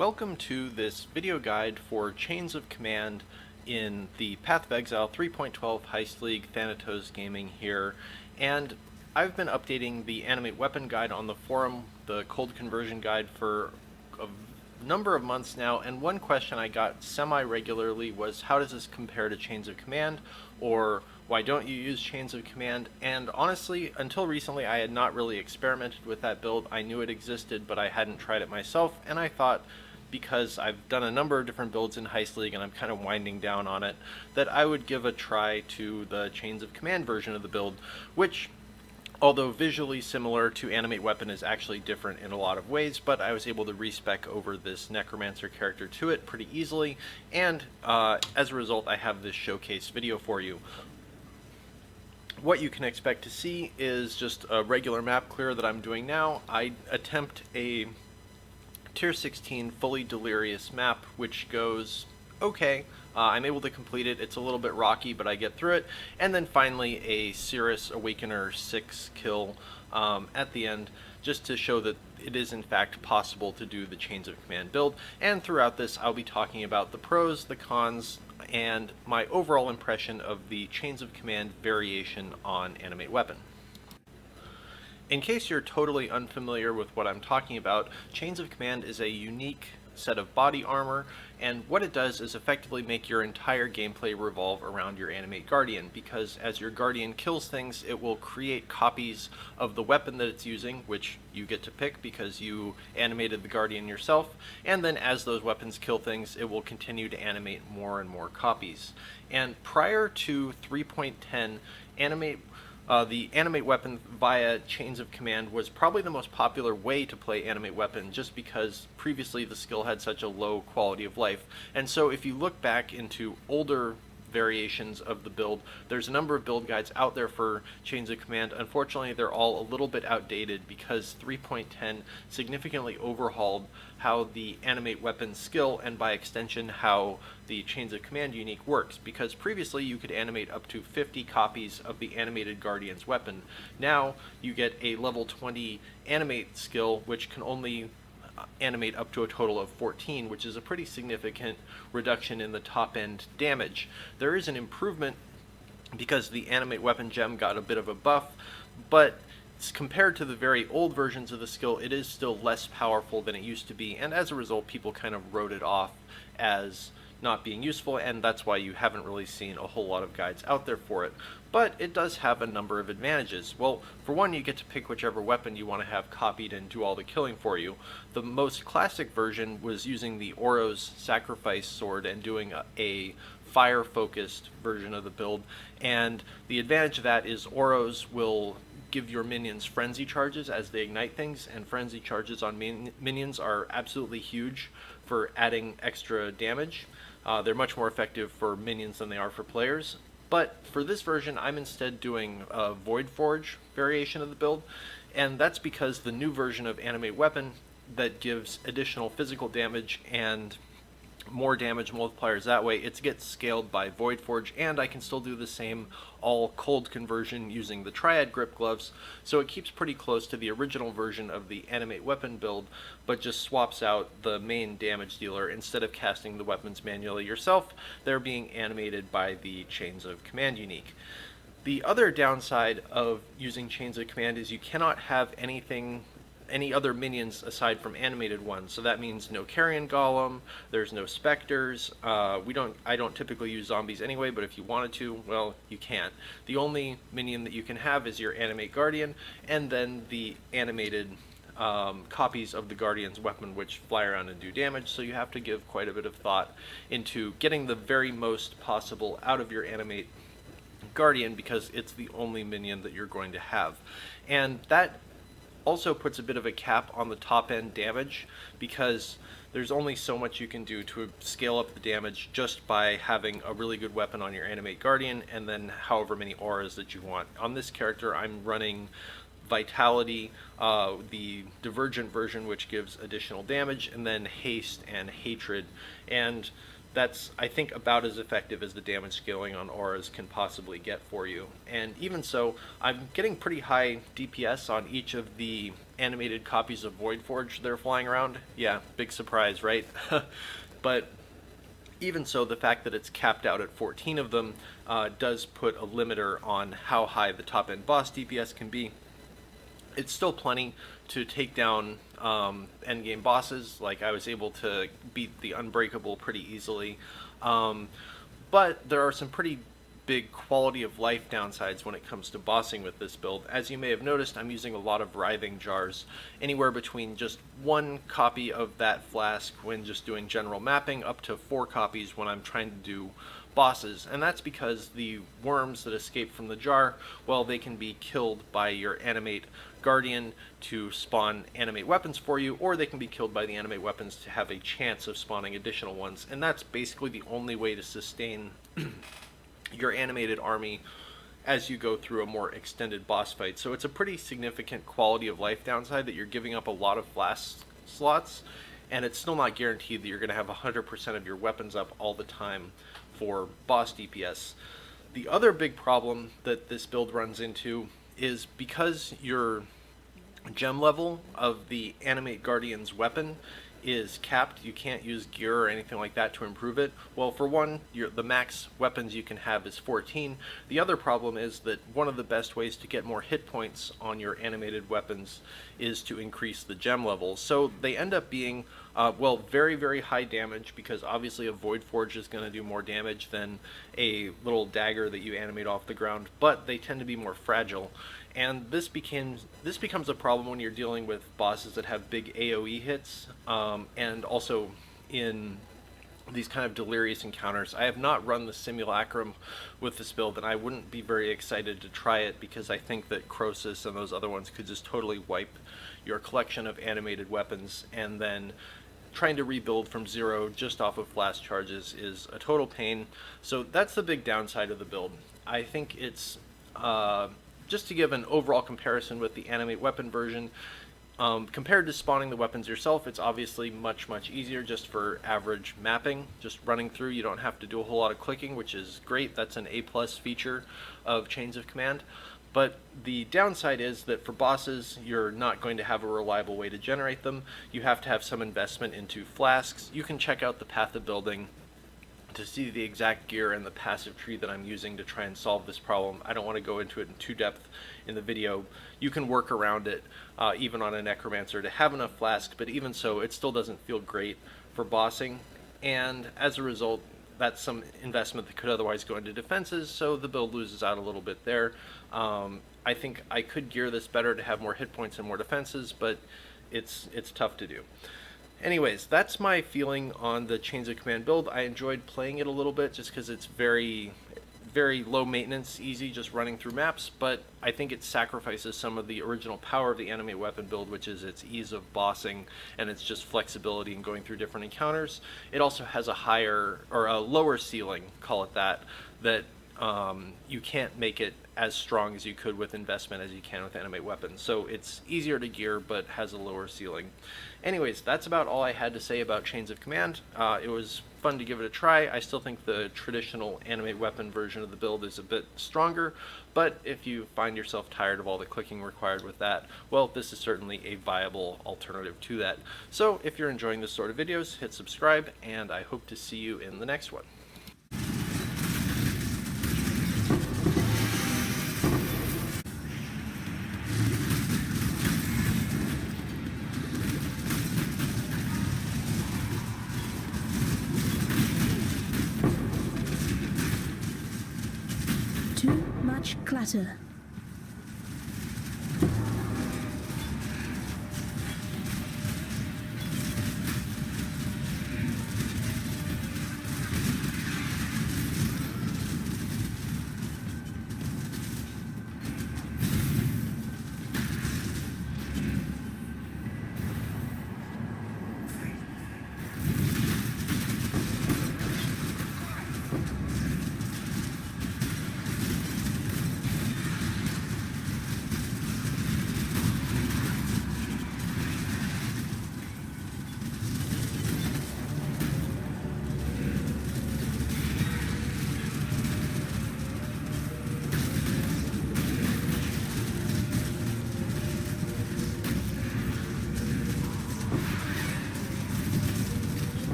Welcome to this video guide for Chains of Command in the Path of Exile 3.12 Heist League Thanatos Gaming here, and I've been updating the Animate Weapon Guide on the forum, the Cold Conversion Guide, for a number of months now, and one question I got semi-regularly was, how does this compare to Chains of Command, or why don't you use Chains of Command? And honestly, until recently I had not really experimented with that build. I knew it existed, but I hadn't tried it myself, and I thought, because I've done a number of different builds in Heist League and I'm kind of winding down on it, that I would give a try to the Chains of Command version of the build, which, although visually similar to Animate Weapon, is actually different in a lot of ways, but I was able to respec over this Necromancer character to it pretty easily, and as a result I have this showcase video for you. What you can expect to see is just a regular map clear that I'm doing now. I attempt a Tier 16 fully Delirious map, which goes okay. I'm able to complete it. It's a little bit rocky, but I get through it. And then finally a Sirus Awakener 6 kill at the end, just to show that it is in fact possible to do the Chains of Command build. And throughout this I'll be talking about the pros, the cons, and my overall impression of the Chains of Command variation on Animate Weapon. In case you're totally unfamiliar with what I'm talking about, Chains of Command is a unique set of body armor, and what it does is effectively make your entire gameplay revolve around your Animate Guardian, because as your Guardian kills things, it will create copies of the weapon that it's using, which you get to pick because you animated the Guardian yourself, and then as those weapons kill things, it will continue to animate more and more copies. And prior to 3.10, the Animate Weapon via Chains of Command was probably the most popular way to play Animate Weapon, just because previously the skill had such a low quality of life. And so if you look back into older variations of the build, there's a number of build guides out there for Chains of Command. Unfortunately, they're all a little bit outdated because 3.10 significantly overhauled how the Animate Weapon skill, and by extension how the Chains of Command unique, works, because previously you could animate up to 50 copies of the animated Guardian's weapon. Now you get a level 20 animate skill, which can only animate up to a total of 14, which is a pretty significant reduction in the top end damage. There is an improvement because the Animate Weapon gem got a bit of a buff, but compared to the very old versions of the skill, it is still less powerful than it used to be, and as a result people kind of wrote it off as not being useful, and that's why you haven't really seen a whole lot of guides out there for it. But it does have a number of advantages. Well, for one, you get to pick whichever weapon you want to have copied and do all the killing for you. The most classic version was using the Oro's Sacrifice Sword and doing a fire-focused version of the build, and the advantage of that is Oro's will give your minions frenzy charges as they ignite things, and frenzy charges on minions are absolutely huge for adding extra damage. They're much more effective for minions than they are for players. But for this version, I'm instead doing a Void Forge variation of the build, and that's because the new version of Animate Weapon that gives additional physical damage and more damage multipliers that way, it gets scaled by Void Forge, and I can still do the same all cold conversion using the Triad grip gloves, so it keeps pretty close to the original version of the Animate Weapon build, but just swaps out the main damage dealer. Instead of casting the weapons manually yourself, they're being animated by the Chains of Command unique. The other downside of using Chains of Command is you cannot have any other minions aside from animated ones, so that means no Carrion Golem, there's no Spectres. I don't typically use zombies anyway, but if you wanted to, well, you can't. The only minion that you can have is your Animate Guardian, and then the animated copies of the Guardian's weapon, which fly around and do damage, so you have to give quite a bit of thought into getting the very most possible out of your Animate Guardian, because it's the only minion that you're going to have. And that also puts a bit of a cap on the top end damage, because there's only so much you can do to scale up the damage just by having a really good weapon on your Animate Guardian and then however many auras that you want. On this character I'm running Vitality, the Divergent version, which gives additional damage, and then Haste and Hatred. And that's, I think, about as effective as the damage scaling on auras can possibly get for you. And even so, I'm getting pretty high DPS on each of the animated copies of Voidforge that are flying around. Yeah, big surprise, right? But even so, the fact that it's capped out at 14 of them does put a limiter on how high the top-end boss DPS can be. It's still plenty to take down endgame bosses. Like, I was able to beat the Unbreakable pretty easily. But there are some pretty big quality of life downsides when it comes to bossing with this build. As you may have noticed, I'm using a lot of writhing jars, anywhere between just 1 copy of that flask when just doing general mapping up to 4 copies when I'm trying to do bosses. And that's because the worms that escape from the jar, well, they can be killed by your animate guardian to spawn animate weapons for you, or they can be killed by the animate weapons to have a chance of spawning additional ones. And that's basically the only way to sustain your animated army as you go through a more extended boss fight. So it's a pretty significant quality of life downside that you're giving up a lot of flask slots, and it's still not guaranteed that you're going to have 100% of your weapons up all the time for boss DPS. The other big problem that this build runs into is because your gem level of the animate guardian's weapon is capped, you can't use gear or anything like that to improve it. Well, for one, the max weapons you can have is 14. The other problem is that one of the best ways to get more hit points on your animated weapons is to increase the gem levels. So they end up being, well, very, very high damage, because obviously a Void Forge is going to do more damage than a little dagger that you animate off the ground, but they tend to be more fragile. And this becomes a problem when you're dealing with bosses that have big AoE hits, and also in these kind of delirious encounters. I have not run the Simulacrum with this build, and I wouldn't be very excited to try it, because I think that Croesus and those other ones could just totally wipe your collection of animated weapons, and then trying to rebuild from zero just off of flash charges is a total pain. So that's the big downside of the build. I think it's just to give an overall comparison with the animate weapon version, compared to spawning the weapons yourself, it's obviously much easier just for average mapping. Just running through, you don't have to do a whole lot of clicking, which is great. That's an A+ feature of Chains of Command. But the downside is that for bosses, you're not going to have a reliable way to generate them. You have to have some investment into flasks. You can check out the Path of Building to see the exact gear and the passive tree that I'm using to try and solve this problem. I don't want to go into it in too depth in the video. You can work around it, even on a Necromancer, to have enough flasks, but even so, it still doesn't feel great for bossing. And as a result, that's some investment that could otherwise go into defenses, so the build loses out a little bit there. I think I could gear this better to have more hit points and more defenses, but it's tough to do. Anyways, that's my feeling on the Chains of Command build. I enjoyed playing it a little bit just because it's very low maintenance, easy, just running through maps, but I think it sacrifices some of the original power of the animate weapon build, which is its ease of bossing and its just flexibility in going through different encounters. It also has a higher, or a lower ceiling, call it that you can't make it as strong as you could with investment as you can with animate weapons. So it's easier to gear, but has a lower ceiling. Anyways, that's about all I had to say about Chains of Command. It was fun to give it a try. I still think the traditional animate weapon version of the build is a bit stronger, but if you find yourself tired of all the clicking required with that, well, this is certainly a viable alternative to that. So if you're enjoying this sort of videos, hit subscribe, and I hope to see you in the next one. Too much clutter.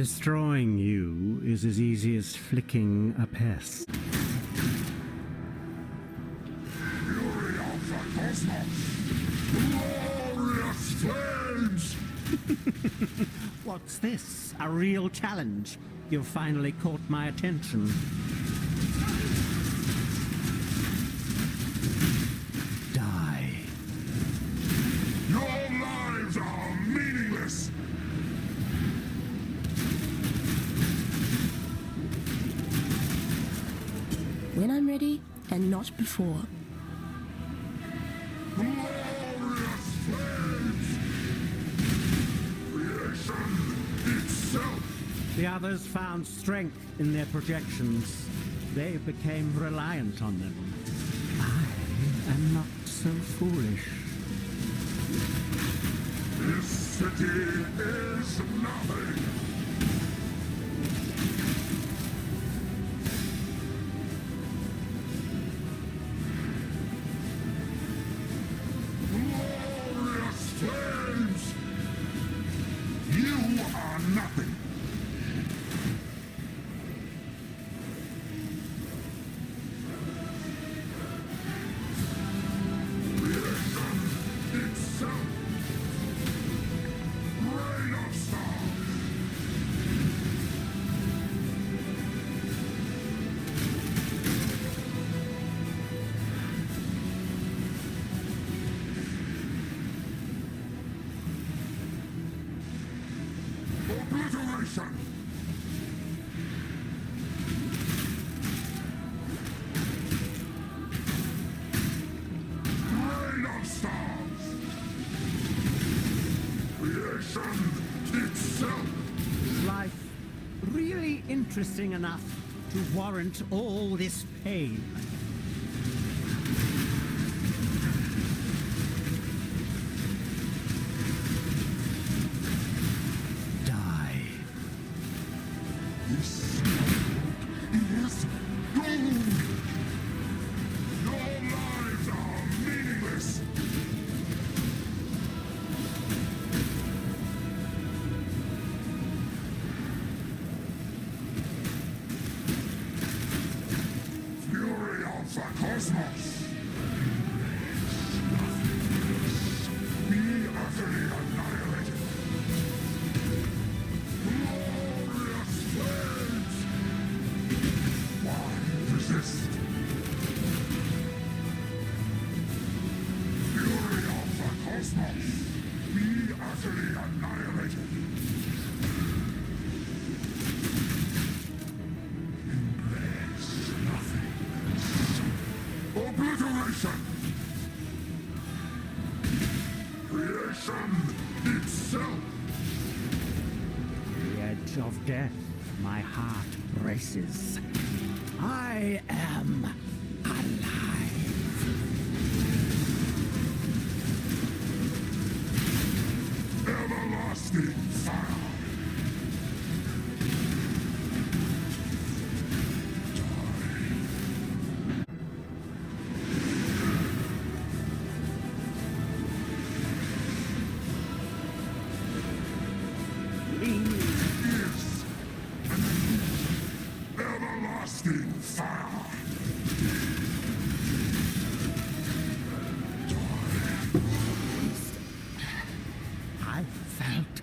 Destroying you is as easy as flicking a pest. Fury of the cosmos! Glorious flames! What's this? A real challenge? You've finally caught my attention. Die. Your lives are meaningless! When I'm ready, and not before. Glorious flames! Creation itself! The others found strength in their projections. They became reliant on them. I am not so foolish. This city is nothing! Glorious flames! You are nothing! Creation itself! Rain of stars! Obliteration! Rain of stars! Creation itself! Life really interesting enough to warrant all this pain. Die. This is doomed! Your lives are meaningless! Fury of the cosmos! Be utterly annihilated! Glorious flames! Why resist? Fury of the cosmos! Be utterly annihilated! Embrace nothing. Obliteration! Creation itself! The edge of death, my heart braces. I am alive. Everlasting fire! Is everlasting fire! I felt